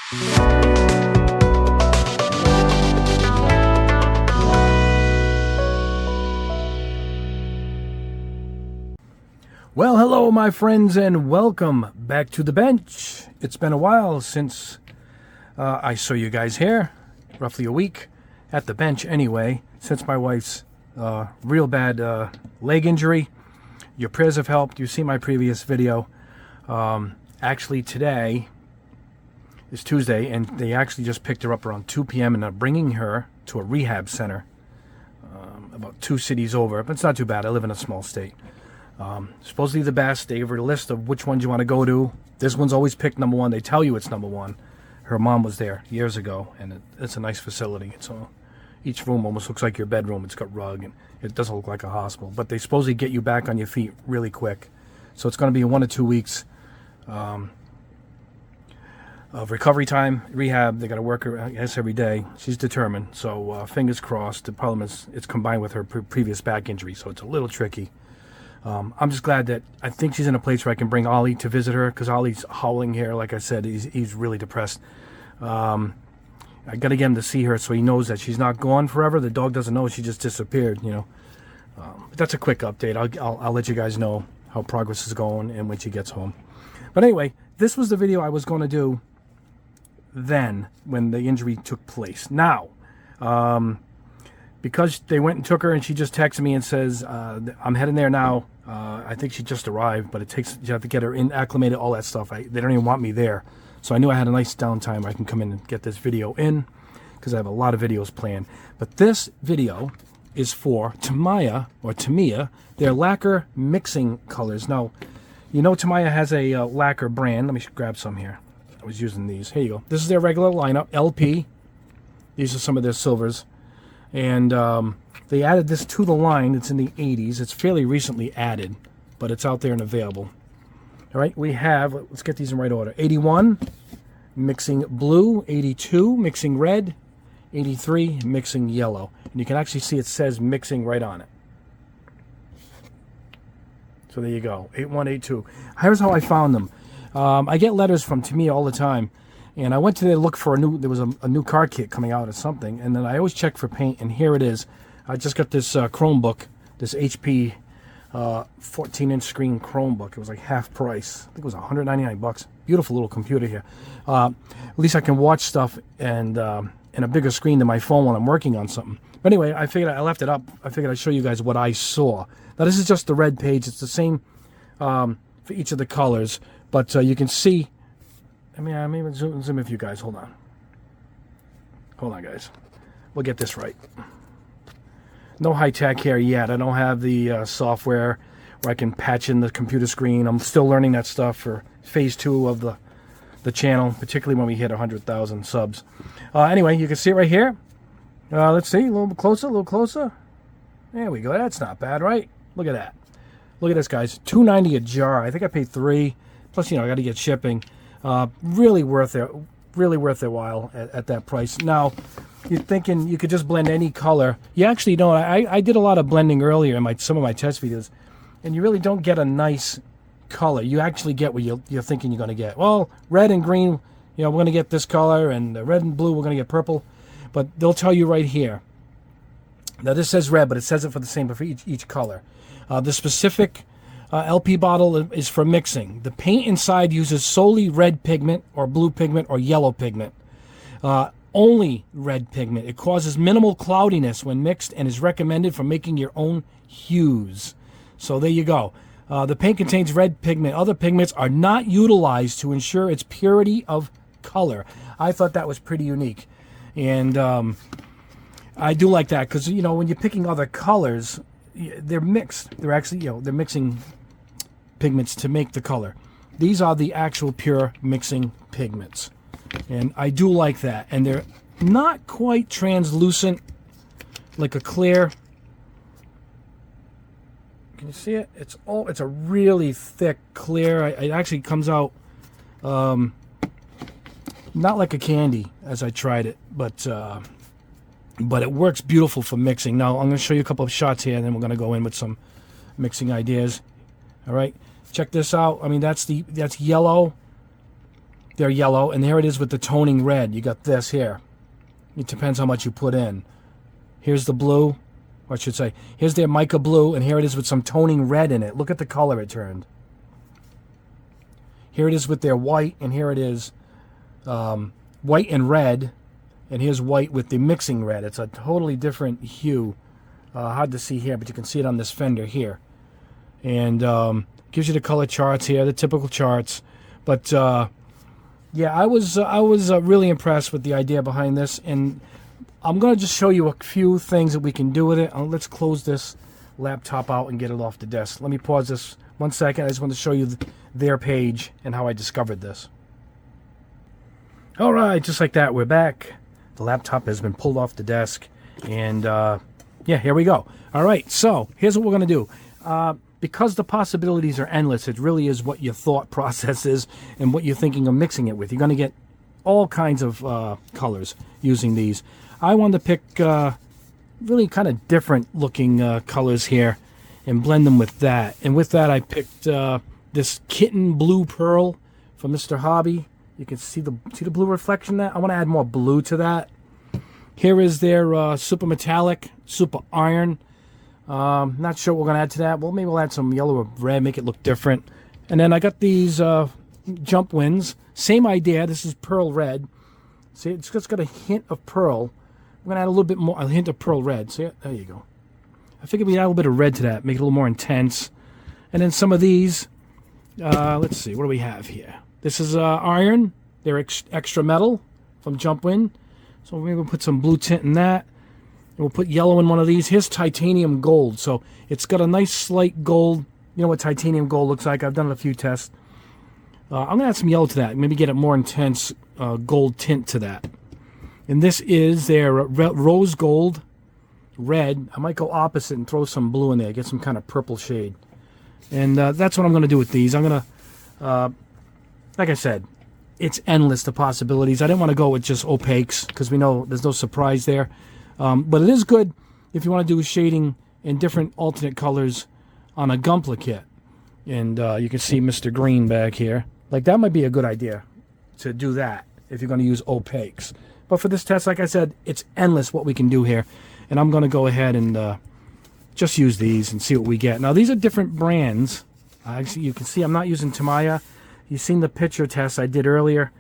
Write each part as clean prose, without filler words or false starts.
Well, hello my friends, and welcome back to the bench. It's been a while since I saw you guys here, roughly a week at the bench anyway, since my wife's real bad leg injury. Your prayers have helped. You see my previous video. Actually today is Tuesday, and they actually just picked her up around 2 p.m. and are bringing her to a rehab center about 2 cities over, but it's not too bad. I live in a small state. Supposedly the best. They gave her a list of which ones you want to go to. This one's always picked number one. They tell you it's number one. Her mom was there years ago, and it's a nice facility. It's each room almost looks like your bedroom. It's got rug, and it doesn't look like a hospital. But they supposedly get you back on your feet really quick. So it's going to be 1 to 2 weeks of recovery time, rehab. They got to work her, I guess, every day. She's determined. So fingers crossed. The problem is it's combined with her previous back injury, so it's a little tricky. I'm just glad that I think she's in a place where I can bring Ollie to visit her, because Ollie's howling here. Like I said, he's really depressed. I got to get him to see her so he knows that she's not gone forever. The dog doesn't know she just disappeared, you know. But that's a quick update. I'll let you guys know how progress is going and when she gets home. But anyway, this was the video I was going to do then when the injury took place. Now, because they went and took her, and she just texted me and says, I'm heading there now. I think she just arrived, but you have to get her acclimated, all that stuff. They don't even want me there. So I knew I had a nice downtime where I can come in and get this video in, because I have a lot of videos planned. But this video is for Tamiya, their lacquer mixing colors. Now, you know Tamiya has a lacquer brand. Let me grab some here. I was using these. Here you go. This is their regular lineup, LP. These are some of their silvers. And they added this to the line. It's in the 80s. It's fairly recently added, but it's out there and available. All right, we have, let's get these in right order. 81, mixing blue. 82, mixing red. 83, mixing yellow. And you can actually see it says mixing right on it. So there you go, 8182. Here's how I found them. I get letters from Tamiya all the time. And I went to there to look for there was a new car kit coming out or something. And then I always check for paint, and here it is. I just got this Chromebook, this HP 14-inch screen Chromebook. It was like half price. I think it was 199 bucks. Beautiful little computer here. At least I can watch stuff and in a bigger screen than my phone when I'm working on something. But anyway, I figured I left it up. I figured I'd show you guys what I saw. Now this is just the red page. It's the same for each of the colors, but you can see. I mean, I'm even zoom if you guys. Hold on. Hold on, guys. We'll get this right. No high tech here yet. I don't have the software where I can patch in the computer screen. I'm still learning that stuff for phase 2 of the channel, particularly when we hit 100,000 subs. Anyway, you can see it right here. Let's see, a little bit closer, a little closer. There we go. That's not bad, right? Look at that. Look at this, guys. $2.90 a jar. I think I paid $3. Plus, you know, I got to get shipping. Really worth it. Really worth their while at that price. Now, you're thinking you could just blend any color. You actually don't. I did a lot of blending earlier in some of my test videos, and you really don't get a nice color. You actually get what you're thinking you're going to get. Well, red and green, you know, we're going to get this color, and red and blue, we're going to get purple. But they'll tell you right here. Now, this says red, but it says it for the same for each color. The specific LP bottle is for mixing. The paint inside uses solely red pigment or blue pigment or yellow pigment. Only red pigment. It causes minimal cloudiness when mixed and is recommended for making your own hues. So there you go. The paint contains red pigment. Other pigments are not utilized to ensure its purity of color. I thought that was pretty unique. And I do like that because, you know, when you're picking other colors, they're mixed. They're actually, you know, they're mixing pigments to make the color. These are the actual pure mixing pigments. And I do like that. And they're not quite translucent like a clear. Can you see it? It's a really thick clear. It actually comes out not like a candy as I tried it, but it works beautiful for mixing. Now I'm going to show you a couple of shots here, and then we're going to go in with some mixing ideas. All right, check this out. I mean, that's yellow. they're yellow, and here it is with the toning red. You got this here. It depends how much you put in. Here's the blue, or I should say, here's their mica blue, and here it is with some toning red in it. Look at the color it turned. Here it is with their white, and here it is white and red, and here's white with the mixing red. It's a totally different hue. Hard to see here, but you can see it on this fender here. And gives you the color charts here, the typical charts. But yeah, I was really impressed with the idea behind this, and I'm going to just show you a few things that we can do with it. Let's close this laptop out and get it off the desk. Let me pause this 1 second. I just want to show you their page and how I discovered this. All right, just like that, we're back. The laptop has been pulled off the desk, and yeah, here we go. All right, so here's what we're going to do. Because the possibilities are endless, it really is what your thought process is and what you're thinking of mixing it with. You're going to get all kinds of colors using these. I wanted to pick really kind of different looking colors here and blend them with that. And with that, I picked this Kitten Blue Pearl from Mr. Hobby. You can see the blue reflection there. I want to add more blue to that. Here is their Super Metallic, Super Iron. Not sure what we're going to add to that. Well, maybe we'll add some yellow or red, make it look different. And then I got these Jump Winds. Same idea. This is Pearl Red. See, it's just got a hint of pearl. I'm going to add a little bit more, a hint of Pearl Red. See, there you go. I figured we'd add a little bit of red to that, make it a little more intense. And then some of these, let's see, what do we have here? This is Iron. They're extra metal from Jump Wind. So maybe we'll put some blue tint in that. And we'll put yellow in one of these. Here's Titanium Gold. So it's got a nice slight gold. You know what Titanium Gold looks like. I've done a few tests. I'm going to add some yellow to that. Maybe get a more intense gold tint to that. And this is their Rose Gold Red. I might go opposite and throw some blue in there. Get some kind of purple shade. And that's what I'm going to do with these. I'm going to, like I said, it's endless, the possibilities. I didn't want to go with just opaques because we know there's no surprise there. But it is good if you want to do shading in different alternate colors on a Gunpla kit. And you can see Mr. Green back here. Like, that might be a good idea to do that if you're going to use opaques. But for this test, like I said, it's endless what we can do here. And I'm going to go ahead and just use these and see what we get. Now, these are different brands. Actually, you can see I'm not using Tamiya. You've seen the picture test I did earlier.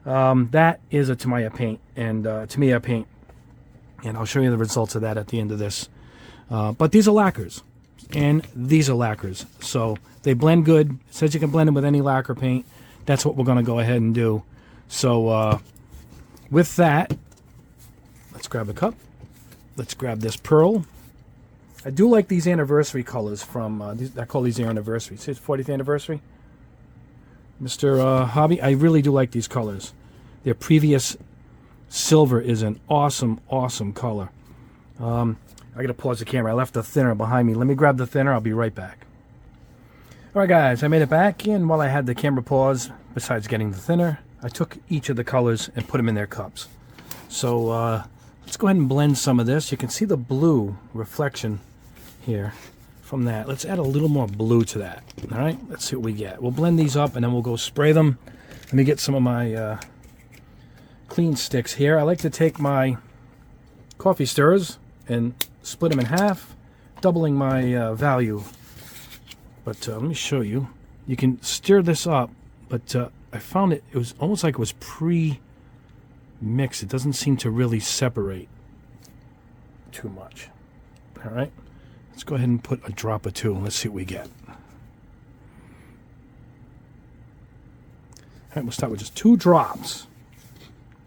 That is a Tamiya paint and Tamiya paint. And I'll show you the results of that at the end of this. But these are lacquers. And these are lacquers. So they blend good. It says you can blend them with any lacquer paint. That's what we're going to go ahead and do. So with that, let's grab a cup. Let's grab this pearl. I do like these anniversary colors from, I call these the anniversary. See, it's 40th anniversary. Mr. Hobby, I really do like these colors. Their previous silver is an awesome, awesome color. I got to pause the camera. I left the thinner behind me. Let me grab the thinner. I'll be right back. All right, guys, I made it back. And while I had the camera pause, besides getting the thinner, I took each of the colors and put them in their cups. So let's go ahead and blend some of this. You can see the blue reflection here from that. Let's add a little more blue to that. All right, let's see what we get. We'll blend these up and then we'll go spray them. Let me get some of my clean sticks here. I like to take my coffee stirrers and split them in half, doubling my value. But let me show you. You can stir this up, but I found it was almost like it was pre-mixed. It doesn't seem to really separate too much. All right, let's go ahead and put a drop or two and let's see what we get. All right, we'll start with just 2 drops.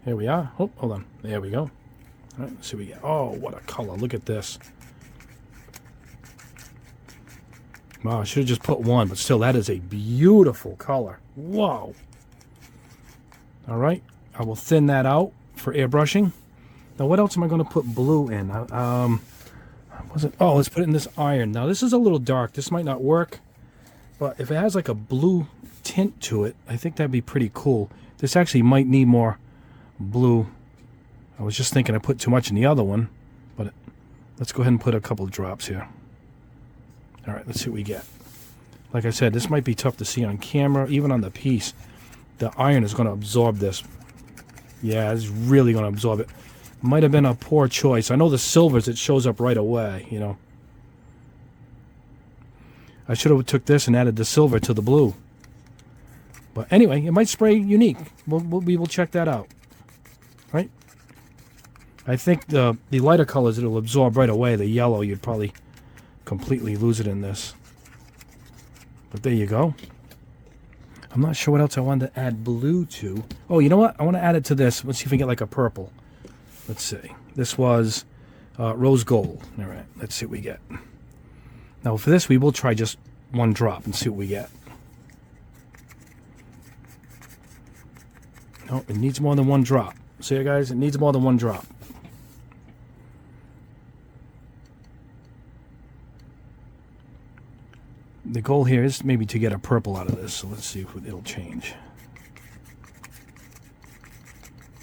Here we are. Oh, hold on. There we go. All right, let's see what we get. Oh, what a color. Look at this. Wow, I should have just put 1, but still, that is a beautiful color. Whoa. All right, I will thin that out for airbrushing. Now, what else am I going to put blue in? Oh, let's put it in this iron. Now, this is a little dark. This might not work, but if it has like a blue tint to it, I think that'd be pretty cool. This actually might need more blue. I was just thinking I put too much in the other one, but let's go ahead and put a couple drops here. All right, let's see what we get. Like I said, this might be tough to see on camera, even on the piece. the iron is going to absorb this. Yeah, it's really going to absorb it. Might have been a poor choice. I know the silvers, it shows up right away, you know. I should have took this and added the silver to the blue. But anyway, it might spray unique. We will check that out. Right? I think the lighter colors, it'll absorb right away. The yellow, you'd probably completely lose it in this. But there you go. I'm not sure what else I wanted to add blue to. Oh, you know what? I want to add it to this. Let's see if we get like a purple. Let's see. This was rose gold. All right. Let's see what we get. Now for this, we will try just one drop and see what we get. No, it needs more than one drop. See you guys? It needs more than one drop. The goal here is maybe to get a purple out of this, so let's see if it'll change.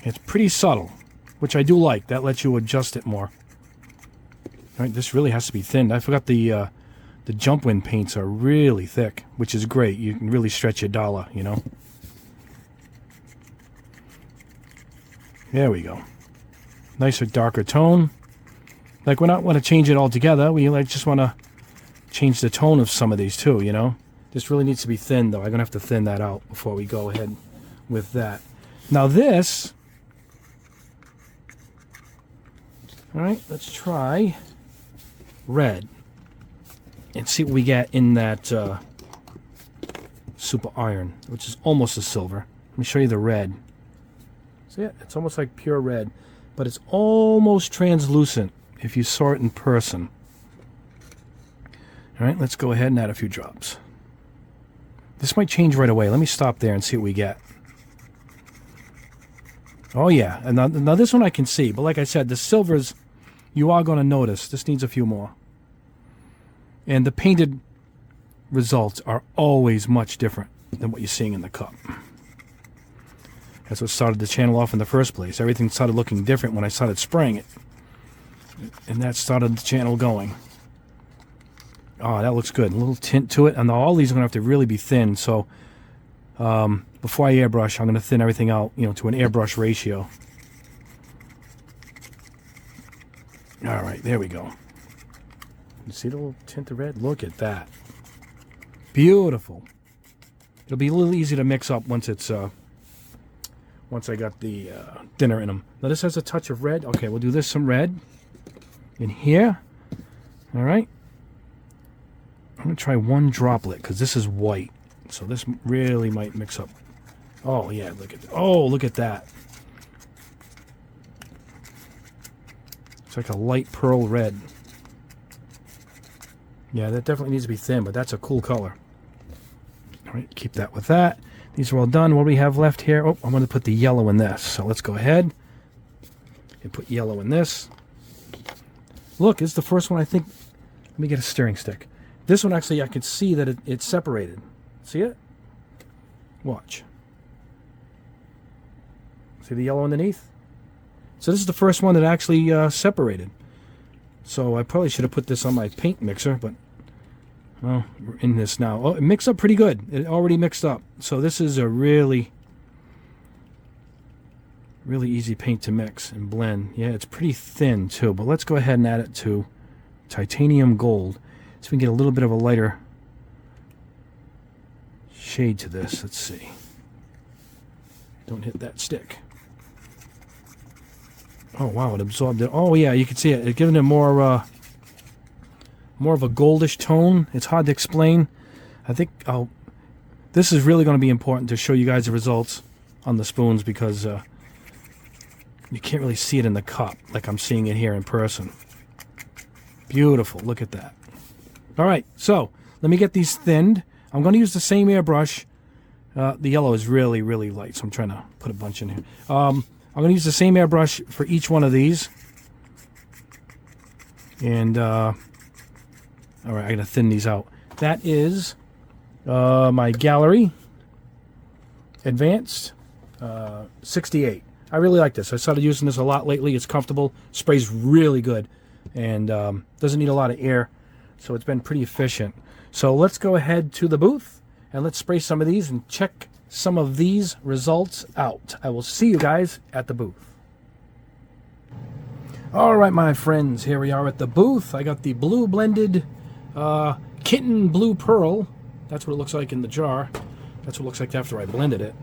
It's pretty subtle, which I do like. That lets you adjust it more. All right, this really has to be thinned. I forgot the jump wind paints are really thick, which is great. You can really stretch your dollar, you know. There we go. Nicer, darker tone. Like, we not want to change it all together. We just want to change the tone of some of these too, you know. This really needs to be thin, though. I'm going to have to thin that out before we go ahead with that. Now this... All right, let's try red and see what we get in that super iron, which is almost a silver. Let me show you the red. See it? It's almost like pure red, but it's almost translucent if you saw it in person. All right, let's go ahead and add a few drops. This might change right away. Let me stop there and see what we get. Oh yeah, and now this one I can see, but like I said, the silvers, you are going to notice. This needs a few more. And the painted results are always much different than what you're seeing in the cup. That's what started the channel off in the first place. Everything started looking different when I started spraying it. And that started the channel going. Oh, that looks good. A little tint to it. And all these are going to have to really be thin. So before I airbrush, I'm going to thin everything out, you know, to an airbrush ratio. All right, there we go. You see the little tint of red? Look at that. Beautiful. It'll be a little easy to mix up once it's once I got the thinner in them. Now this has a touch of red. Okay, we'll do this some red in here. All right. I'm going to try one droplet because this is white. So this really might mix up. Oh, yeah, look at that. It's like a light pearl red. Yeah, that definitely needs to be thin, but that's a cool color. All right, keep that with that. These are all done. What do we have left here? Oh, I'm going to put the yellow in this. So let's go ahead and put yellow in this. Look, this is the first one I think. Let me get a stirring stick. This one actually I can see that it's separated. See it? Watch. See the yellow underneath? So this is the first one that actually separated. So I probably should have put this on my paint mixer, but well, we're in this now. Oh, it mixed up pretty good. It already mixed up. So this is a really easy paint to mix and blend. Yeah, it's pretty thin too, but let's go ahead and add it to titanium gold so we can get a little bit of a lighter shade to this. Let's see. Don't hit that stick. Oh wow, it absorbed it. Oh yeah, you can see it. It's giving it more of a goldish tone. It's hard to explain. I think this is really going to be important to show you guys the results on the spoons because you can't really see it in the cup like I'm seeing it here in person. Beautiful. Look at that. All right, so let me get these thinned. I'm going to use the same airbrush. The yellow is really light, so I'm trying to put a bunch in here. I'm going to use the same airbrush for each one of these. And, all right, I got to thin these out. That is my Gallery Advanced 68. I really like this. I started using this a lot lately. It's comfortable. Sprays really good. And doesn't need a lot of air. So it's been pretty efficient. So let's go ahead to the booth. And let's spray some of these and check some of these results out. I will see you guys at the booth. All right, my friends, here we are at the booth. I got the blue blended Kitten Blue Pearl. That's what it looks like in the jar. That's what it looks like after I blended it.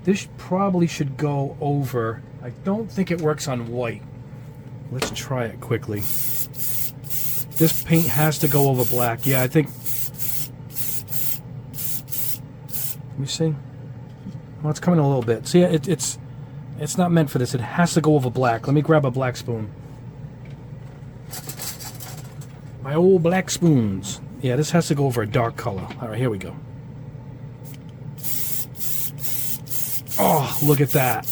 This probably should go over. I don't think it works on white. Let's try it quickly. This paint has to go over black. Yeah, I think. Let me see. Well, it's coming a little bit. See, it's not meant for this. It has to go over black. Let me grab a black spoon. My old black spoons. Yeah, this has to go over a dark color. All right, here we go. Oh, look at that.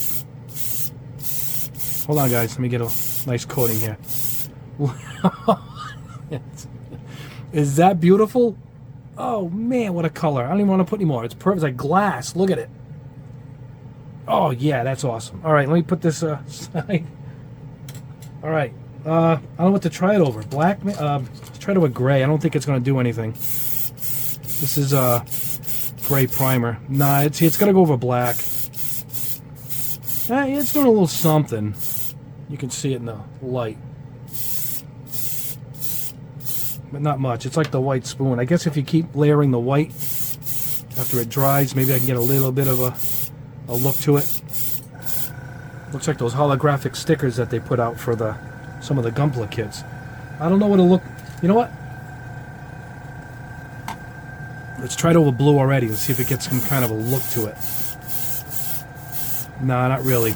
Hold on, guys. Let me get a nice coating here. Is that beautiful? Oh, man, what a color. I don't even want to put any more. It's perfect. It's like glass. Look at it. Oh, yeah, that's awesome. All right, let me put this aside. All right. I don't know what to try it over. Black? Let's try it over gray. I don't think it's going to do anything. This is gray primer. Nah, it's going to go over black. It's doing a little something. You can see it in the light. But not much. It's like the white spoon. I guess if you keep layering the white after it dries, maybe I can get a little bit of a look to it. Looks like those holographic stickers that they put out for some of the Gunpla kits. I don't know what it'll look. You know what? Let's try it over blue already. Let's see if it gets some kind of a look to it. Nah, not really.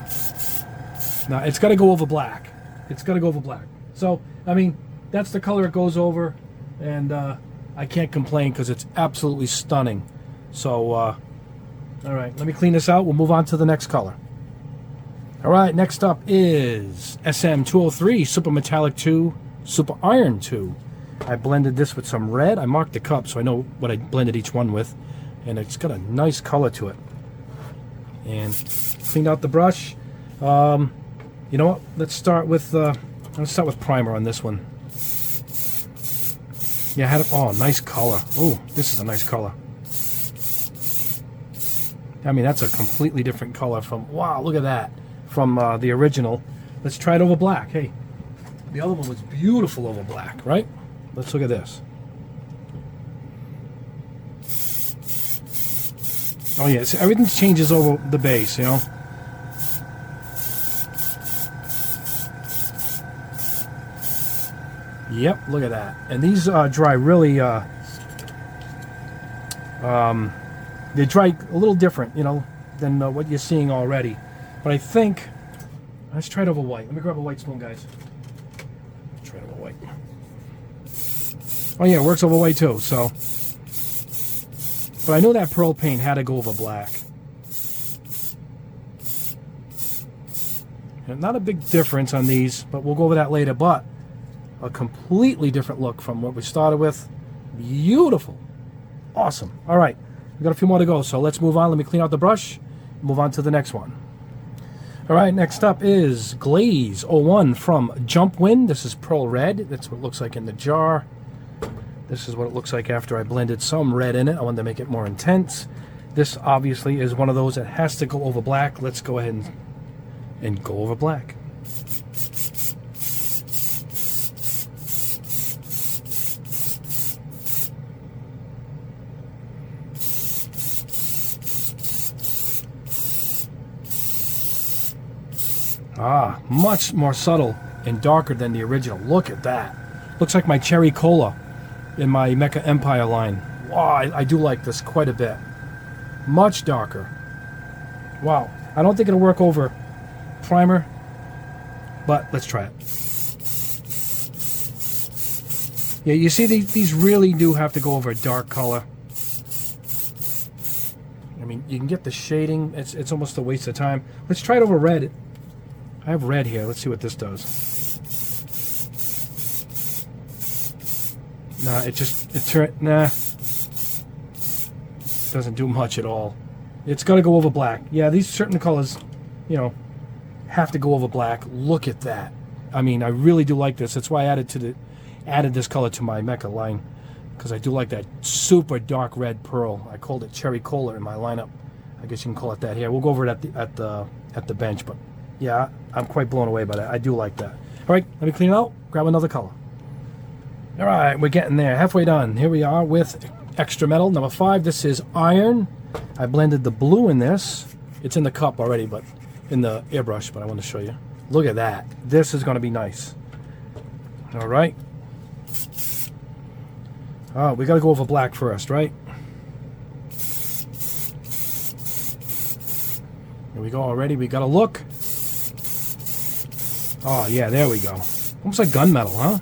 Nah, it's got to go over black. It's got to go over black. So, I mean, that's the color it goes over, and I can't complain because it's absolutely stunning. So, all right, let me clean this out. We'll move on to the next color. All right, next up is SM203 Super Metallic 2 Super Iron 2. I blended this with some red. I marked the cup so I know what I blended each one with, and it's got a nice color to it. And cleaned out the brush. You know what? Let's start with primer on this one. Yeah, I had oh, nice color. Oh, this is a nice color. I mean, that's a completely different color from, wow, look at that, from the original. Let's try it over black. Hey, the other one was beautiful over black, right? Let's look at this. Oh yeah, so everything changes over the base, you know. Yep, look at that. And these dry really, they dry a little different, you know, than what you're seeing already. But I think, let's try it over white. Let me grab a white spoon, guys. Try it over white. Oh yeah, it works over white too, so. But I know that pearl paint had to go over black. And not a big difference on these, but we'll go over that later. But a completely different look from what we started with. Beautiful. Awesome. All right. We've got a few more to go, so let's move on. Let me clean out the brush. Move on to the next one. All right, next up is Glaze 01 from Jump Wind. This is pearl red. That's what it looks like in the jar. This is what it looks like after I blended some red in it. I wanted to make it more intense. This obviously is one of those that has to go over black. Let's go ahead and go over black. Ah, much more subtle and darker than the original. Look at that. Looks like my Cherry Cola in my Mecha Empire line. Wow, I do like this quite a bit. Much darker. Wow. I don't think it'll work over primer, but let's try it. Yeah, you see these really do have to go over a dark color. I mean, you can get the shading. It's almost a waste of time. Let's try it over red. I have red here. Let's see what this does. Nah, nah. Doesn't do much at all. It's got to go over black. Yeah, these certain colors, you know, have to go over black. Look at that. I mean, I really do like this. That's why I added this color to my Mecha line. because I do like that super dark red pearl. I called it cherry cola in my lineup. I guess you can call it that here. We'll go over it at the bench, but yeah, I'm quite blown away by that. I do like that. All right, let me clean it out. Grab another color. All right, we're getting there. Halfway done. Here we are with extra metal number 5. This is iron. I blended the blue in this. It's in the cup already, but in the airbrush, but I want to show you. Look at that. This is going to be nice. All right. Oh, we got to go over black first, right? Here we go already. We got to look. Oh, yeah, there we go. Almost like gunmetal, huh?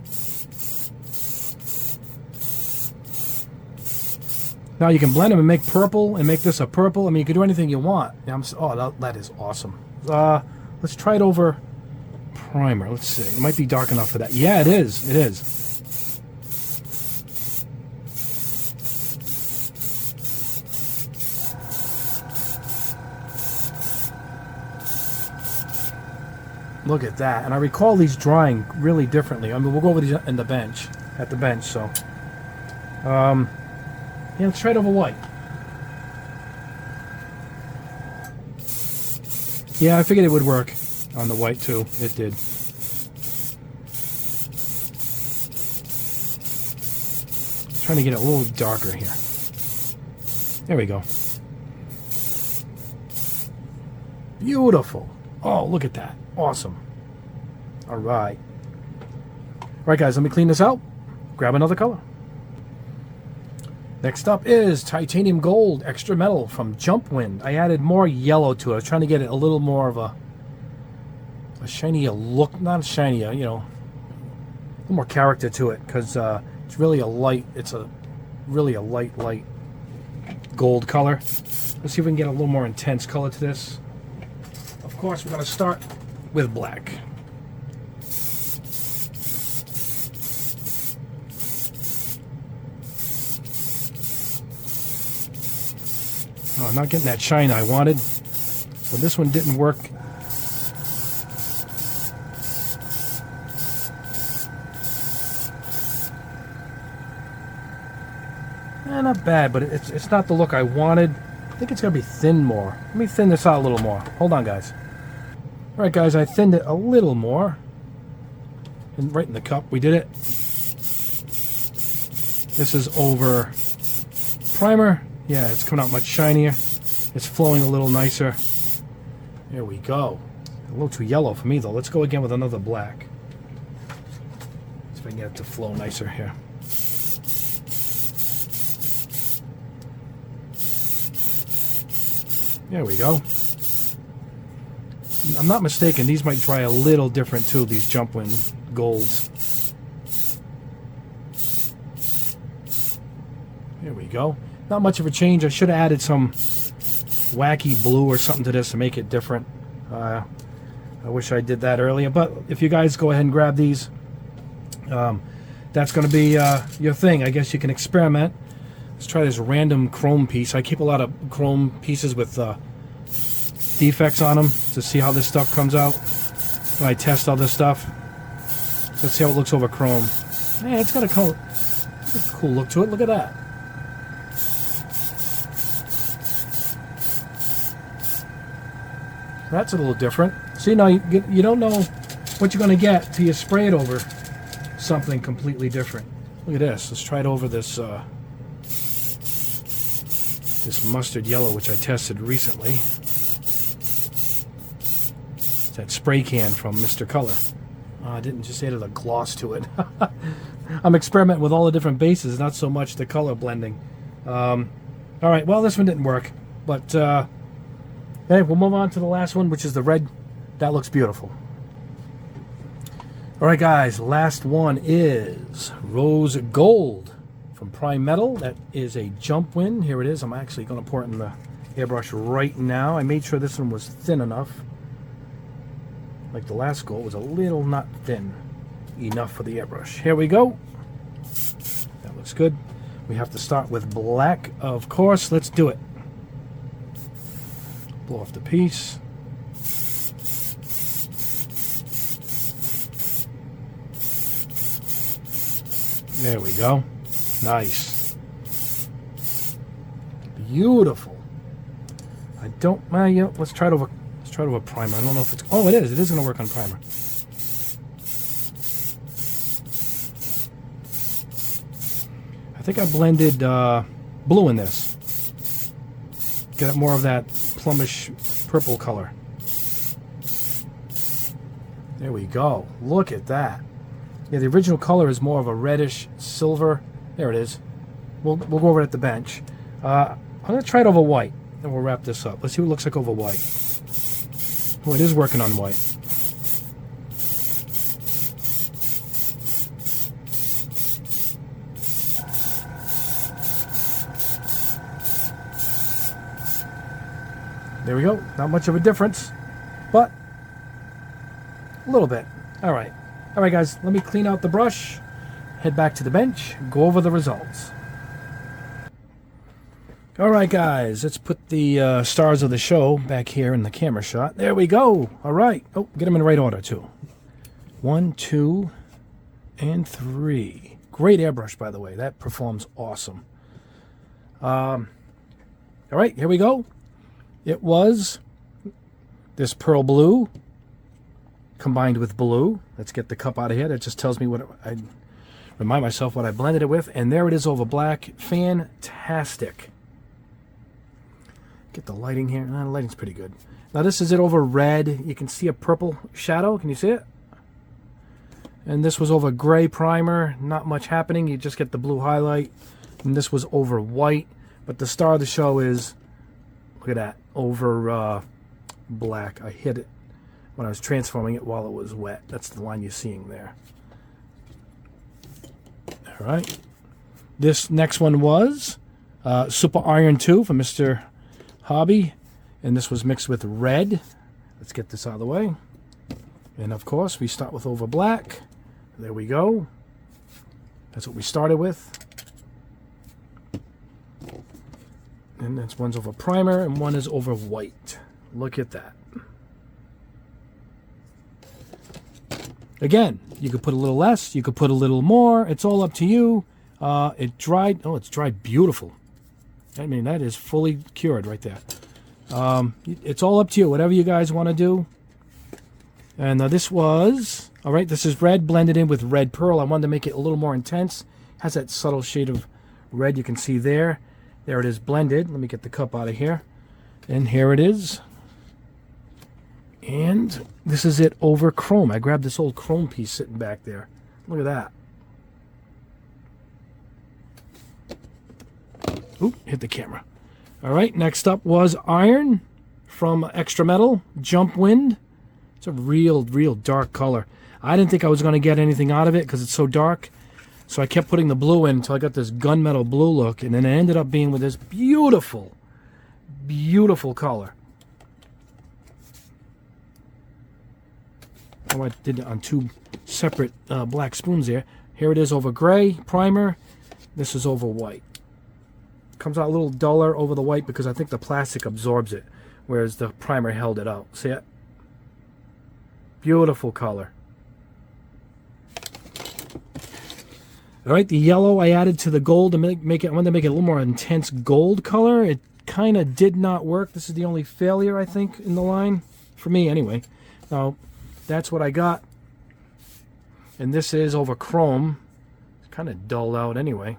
Now you can blend them and make purple and make this a purple. I mean, you can do anything you want. Oh, that is awesome. Let's try it over primer. Let's see. It might be dark enough for that. Yeah, it is. It is. Look at that. And I recall these drying really differently. I mean, we'll go over these at the bench, so. Yeah, let's try it over white. Yeah, I figured it would work on the white too. It did. Trying to get it a little darker here. There we go. Beautiful. Oh, look at that. Awesome. All right. All right, guys, let me clean this out. Grab another color. Next up is titanium gold extra metal from Jump Wind. I added more yellow to it. I was trying to get it a little more of a shinier look, not shinier, you know, a little more character to it, because it's really a light. It's really a light gold color. Let's see if we can get a little more intense color to this. Of course, we're going to start with black. Oh, I'm not getting that shine I wanted. So this one didn't work. Not bad, but it's not the look I wanted. I think it's going to be thin more. Let me thin this out a little more. Hold on, guys. All right, guys, I thinned it a little more. And right in the cup, we did it. This is over primer. Yeah, it's coming out much shinier. It's flowing a little nicer. There we go. A little too yellow for me, though. Let's go again with another black. See if I can get it to flow nicer here. There we go. I'm not mistaken, these might dry a little different too, these Jump Wind golds. There we go. Not much of a change. I should have added some wacky blue or something to this to make it different. I wish I did that earlier, but if you guys go ahead and grab these, that's going to be your thing. I guess you can experiment. Let's try this random chrome piece. I keep a lot of chrome pieces with defects on them to see how this stuff comes out when I test all this stuff. Let's see how it looks over chrome. Hey, it's got a cool look to it. Look at that. That's a little different. See, now you don't know what you're going to get till you spray it over something completely different. Look at this. Let's try it over this this mustard yellow, which I tested recently. It's that spray can from Mr. Color. I didn't just add a gloss to it. I'm experimenting with all the different bases, not so much the color blending. All right, well, this one didn't work, but hey, we'll move on to the last one, which is the red. That looks beautiful. All right, guys, last one is Rose Gold from Prime Metal. That is a Jump Wind. Here it is. I'm actually going to pour it in the airbrush right now. I made sure this one was thin enough. Like the last gold was a little not thin enough for the airbrush. Here we go. That looks good. We have to start with black, of course. Let's do it. Blow off the piece. There we go. Nice. Beautiful. I don't, well, you know, let's try it over primer. I don't know if it's, oh, it is. It is going to work on primer. I think I blended blue in this. Get more of that plumish purple color. There we go. Look at that. Yeah, the original color is more of a reddish silver. There it is. We'll go over it at the bench. I'm going to try it over white, and we'll wrap this up. Let's see what it looks like over white. Oh, it is working on white. There we go. Not much of a difference, but a little bit. All right. All right, guys. Let me clean out the brush, head back to the bench, go over the results. All right, guys. Let's put the stars of the show back here in the camera shot. There we go. All right. Oh, get them in the right order, too. 1, 2, and 3. Great airbrush, by the way. That performs awesome. All right, here we go. It was this pearl blue combined with blue. Let's get the cup out of here. That just tells me what I remind myself what I blended it with. And there it is over black. Fantastic. Get the lighting here. The lighting's pretty good. Now this is it over red. You can see a purple shadow. Can you see it? And this was over gray primer. Not much happening. You just get the blue highlight. And this was over white. But the star of the show is, look at that, over black. I hit it when I was transforming it while it was wet. That's the line you're seeing there. All right. This next one was Super Iron 2 from Mr. Hobby. And this was mixed with red. Let's get this out of the way. And of course, we start with over black. There we go. That's what we started with. And that's one's over primer and one is over white. Look at that. Again, you could put a little less, you could put a little more. It's all up to you. It dried. Oh, it's dried beautiful. I mean, that is fully cured right there. It's all up to you, whatever you guys want to do. And this was, all right, this is red blended in with red pearl. I wanted to make it a little more intense. Has that subtle shade of red you can see there. There it is blended. Let me get the cup out of here. And here it is. And this is it over chrome. I grabbed this old chrome piece sitting back there. Look at that. Oop, hit the camera. All right, next up was iron from Extra Metal, Jump Wind. It's a real dark color. I didn't think I was going to get anything out of it because it's so dark. So I kept putting the blue in until I got this gunmetal blue look, and then it ended up being with this beautiful, beautiful color. Oh, I did it on two separate black spoons there. Here it is over gray, primer. This is over white. Comes out a little duller over the white because I think the plastic absorbs it, whereas the primer held it out. See it? Beautiful color. All right, the yellow I added to the gold to make it. I wanted to make it a little more intense gold color. It kind of did not work. This is the only failure, I think, in the line for me, anyway. Now, that's what I got, and this is over chrome. It's kind of dulled out, anyway.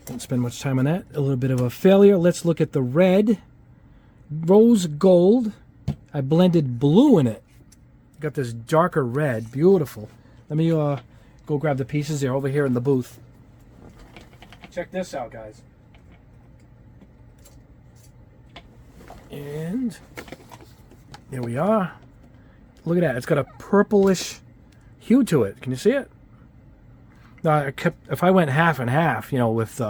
Don't spend much time on that. A little bit of a failure. Let's look at the red, rose gold. I blended blue in it. Got this darker red, beautiful. Let me go grab the pieces. They're over here in the booth. Check this out, guys. And there we are. Look at that. It's got a purplish hue to it. Can you see it? Now, if I went half and half, you know, with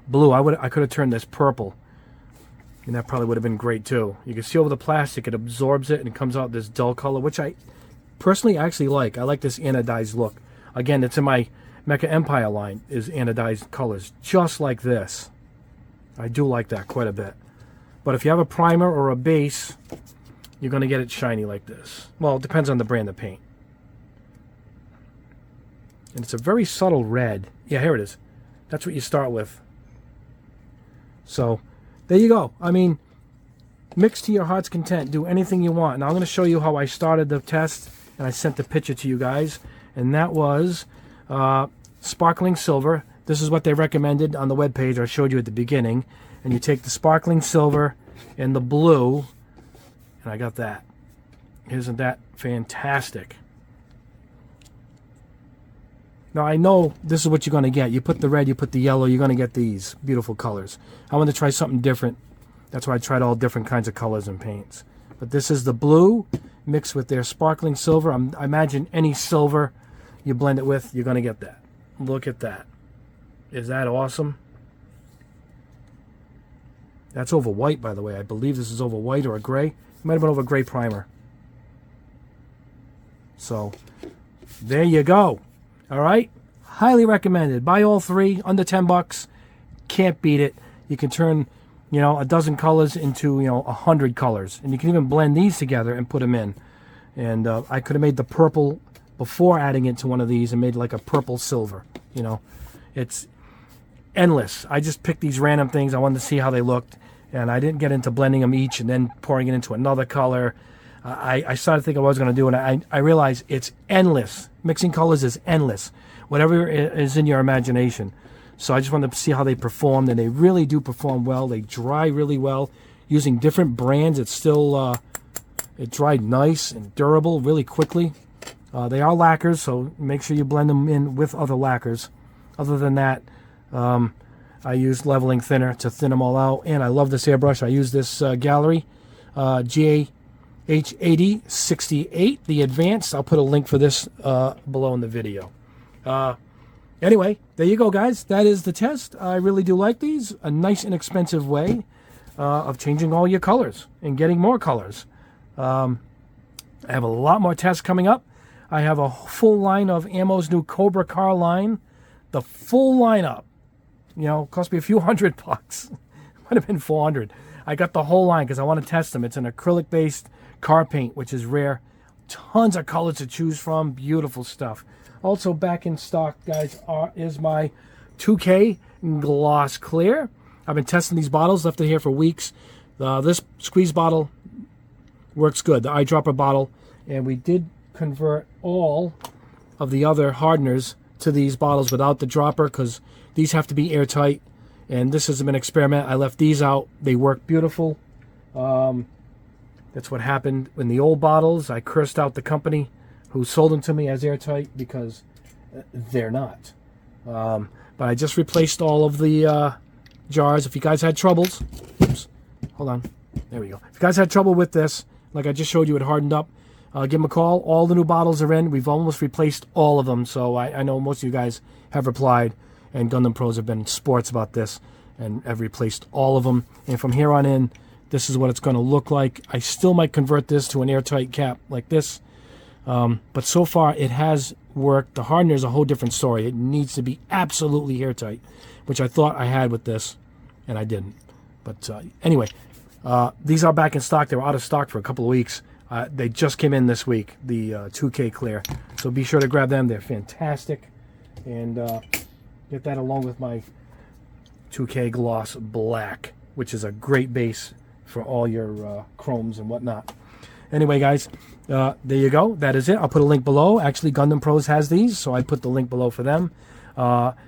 blue, I could have turned this purple. And that probably would have been great, too. You can see over the plastic, it absorbs it and it comes out this dull color, which I personally actually like. I like this anodized look. Again, it's in my Mecha Empire line, is anodized colors, just like this. I do like that quite a bit. But if you have a primer or a base, you're going to get it shiny like this. Well, it depends on the brand of paint. And it's a very subtle red. Yeah, here it is. That's what you start with. So, there you go. I mean, mix to your heart's content. Do anything you want. Now, I'm going to show you how I started the test, and I sent the picture to you guys. And that was sparkling silver. This is what they recommended on the webpage I showed you at the beginning. And you take the sparkling silver and the blue, and I got that. Isn't that fantastic? Now, I know this is what you're going to get. You put the red, you put the yellow, you're going to get these beautiful colors. I want to try something different. That's why I tried all different kinds of colors and paints. But this is the blue mixed with their sparkling silver. I imagine any silver you blend it with, you're going to get that. Look at that. Is that awesome? That's over white, by the way. I believe this is over white or a gray. It might have been over gray primer. So, there you go. All right? Highly recommended. Buy all three, under 10 bucks. Can't beat it. You can turn, you know, a dozen colors into, you know, 100 colors. And you can even blend these together and put them in. And I could have made the purple before adding it to one of these and made like a purple silver. You know, it's endless. I just picked these random things. I wanted to see how they looked. And I didn't get into blending them each and then pouring it into another color. I started thinking what I was going to do, and I realized it's endless. Mixing colors is endless. Whatever is in your imagination. So I just wanted to see how they performed, and they really do perform well. They dry really well. Using different brands, it's still, it dried nice and durable really quickly. They are lacquers, so make sure you blend them in with other lacquers. Other than that, I used leveling thinner to thin them all out, and I love this airbrush. I use this Gallery GH8068, the advanced. I'll put a link for this below in the video. Anyway, there you go, guys. That is the test. I really do like these. A nice, inexpensive way of changing all your colors and getting more colors. I have a lot more tests coming up. I have a full line of Ammo's new Cobra car line. The full lineup. You know, cost me a few $100. Might have been 400. I got the whole line because I want to test them. It's an acrylic-based car paint, which is rare. Tons of colors to choose from. Beautiful stuff. Also back in stock, guys, is my 2K Gloss Clear. I've been testing these bottles, left it here for weeks. This squeeze bottle works good, the eyedropper bottle. And we did convert all of the other hardeners to these bottles without the dropper because these have to be airtight. And this has been an experiment. I left these out. They work beautiful. That's what happened in the old bottles. I cursed out the company who sold them to me as airtight because they're not. But I just replaced all of the jars. If you guys had troubles, oops, hold on. There we go. If you guys had trouble with this, like I just showed you, it hardened up. Give them a call. All the new bottles are in. We've almost replaced all of them. So I know most of you guys have replied. And Gundam Pros have been sports about this. And have replaced all of them. And from here on in, this is what it's going to look like. I still might convert this to an airtight cap like this. But so far, it has worked. The hardener is a whole different story. It needs to be absolutely airtight, which I thought I had with this. And I didn't. But anyway, these are back in stock. They were out of stock for a couple of weeks. They just came in this week, the 2K Clear. So be sure to grab them. They're fantastic. And get that along with my 2K Gloss Black, which is a great base for all your chromes and whatnot. Anyway, guys, there you go. That is it. I'll put a link below. Actually, Gundam Pros has these, so I put the link below for them.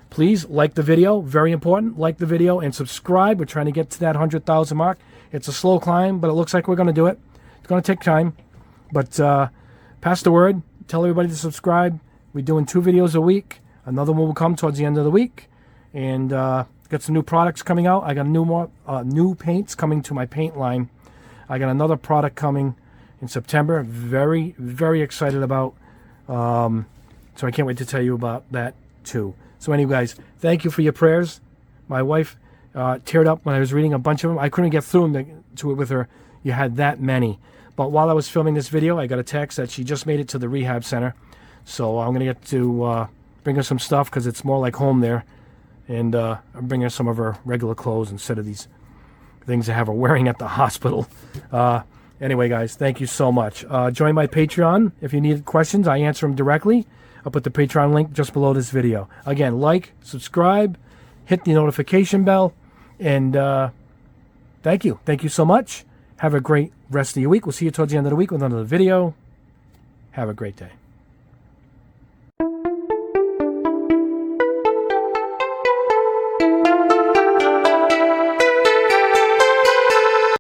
Please like the video. Very important. Like the video and subscribe. We're trying to get to that 100,000 mark. It's a slow climb, but it looks like we're going to do it. It's going to take time, but pass the word. Tell everybody to subscribe. We're doing 2 videos a week. Another one will come towards the end of the week, and got some new products coming out. I got new paints coming to my paint line. I got another product coming in September. Very, very excited about. So I can't wait to tell you about that too. So anyway, guys, thank you for your prayers. My wife teared up when I was reading a bunch of them. I couldn't get through them to it with her. You had that many. But while I was filming this video, I got a text that she just made it to the rehab center. So I'm going to get to bring her some stuff because it's more like home there. And bring her some of her regular clothes instead of these things I have her wearing at the hospital. Anyway, guys, thank you so much. Join my Patreon if you need questions. I answer them directly. I'll put the Patreon link just below this video. Again, like, subscribe, hit the notification bell, and thank you. Thank you so much. Have a great rest of your week. We'll see you towards the end of the week with another video. Have a great day.